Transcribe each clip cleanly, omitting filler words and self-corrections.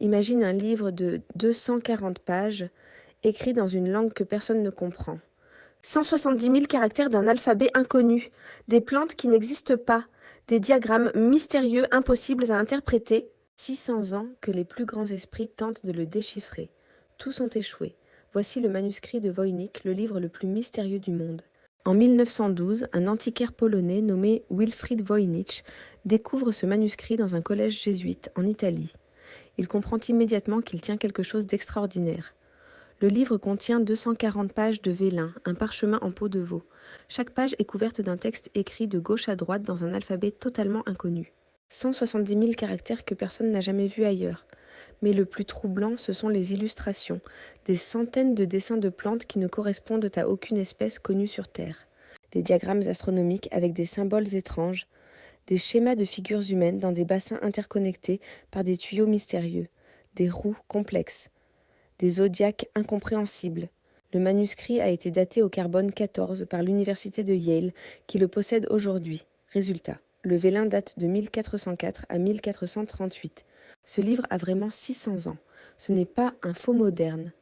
Imagine un livre de 240 pages, écrit dans une langue que personne ne comprend. 170 000 caractères d'un alphabet inconnu, des plantes qui n'existent pas, des diagrammes mystérieux impossibles à interpréter. 600 ans que les plus grands esprits tentent de le déchiffrer. Tous ont échoué. Voici le manuscrit de Voynich, le livre le plus mystérieux du monde. En 1912, un antiquaire polonais nommé Wilfrid Voynich découvre ce manuscrit dans un collège jésuite en Italie. Il comprend immédiatement qu'il tient quelque chose d'extraordinaire. Le livre contient 240 pages de vélin, un parchemin en peau de veau. Chaque page est couverte d'un texte écrit de gauche à droite dans un alphabet totalement inconnu. 170 000 caractères que personne n'a jamais vus ailleurs. Mais le plus troublant, ce sont les illustrations, des centaines de dessins de plantes qui ne correspondent à aucune espèce connue sur Terre. Des diagrammes astronomiques avec des symboles étranges, des schémas de figures humaines dans des bassins interconnectés par des tuyaux mystérieux, des roues complexes, des zodiaques incompréhensibles. Le manuscrit a été daté au carbone 14 par l'université de Yale, qui le possède aujourd'hui. Résultat, le vélin date de 1404 à 1438. Ce livre a vraiment 600 ans. Ce n'est pas un faux moderne.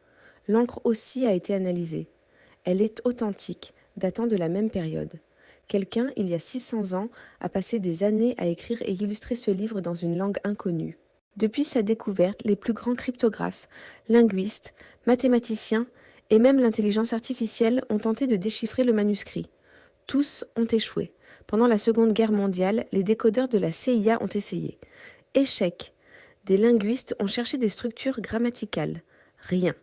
L'encre aussi a été analysée. Elle est authentique, datant de la même période. Quelqu'un, il y a 600 ans, a passé des années à écrire et illustrer ce livre dans une langue inconnue. Depuis sa découverte, les plus grands cryptographes, linguistes, mathématiciens et même l'intelligence artificielle ont tenté de déchiffrer le manuscrit. Tous ont échoué. Pendant la Seconde Guerre mondiale, les décodeurs de la CIA ont essayé. Échec. Des linguistes ont cherché des structures grammaticales. Rien.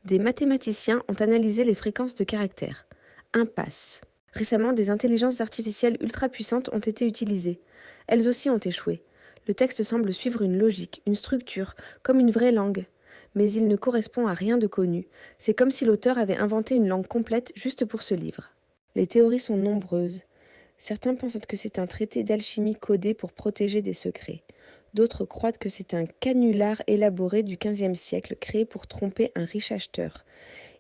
Des mathématiciens ont analysé les fréquences de caractères. Impasse. Récemment, des intelligences artificielles ultra puissantes ont été utilisées. Elles aussi ont échoué. Le texte semble suivre une logique, une structure, comme une vraie langue. Mais il ne correspond à rien de connu. C'est comme si l'auteur avait inventé une langue complète juste pour ce livre. Les théories sont nombreuses. Certains pensent que c'est un traité d'alchimie codé pour protéger des secrets. D'autres croient que c'est un canular élaboré du XVe siècle créé pour tromper un riche acheteur.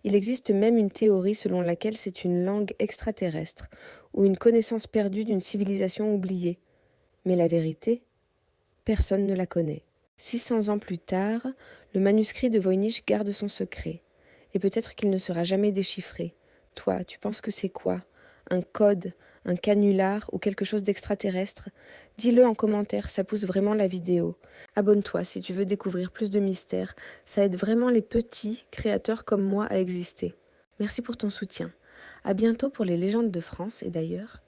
Il existe même une théorie selon laquelle c'est une langue extraterrestre ou une connaissance perdue d'une civilisation oubliée. Mais la vérité, personne ne la connaît. 600 ans plus tard, le manuscrit de Voynich garde son secret. Et peut-être qu'il ne sera jamais déchiffré. Toi, tu penses que c'est quoi ? Un code, un canular ou quelque chose d'extraterrestre? Dis-le en commentaire, ça pousse vraiment la vidéo. Abonne-toi si tu veux découvrir plus de mystères. Ça aide vraiment les petits créateurs comme moi à exister. Merci pour ton soutien. À bientôt pour les légendes de France et d'ailleurs.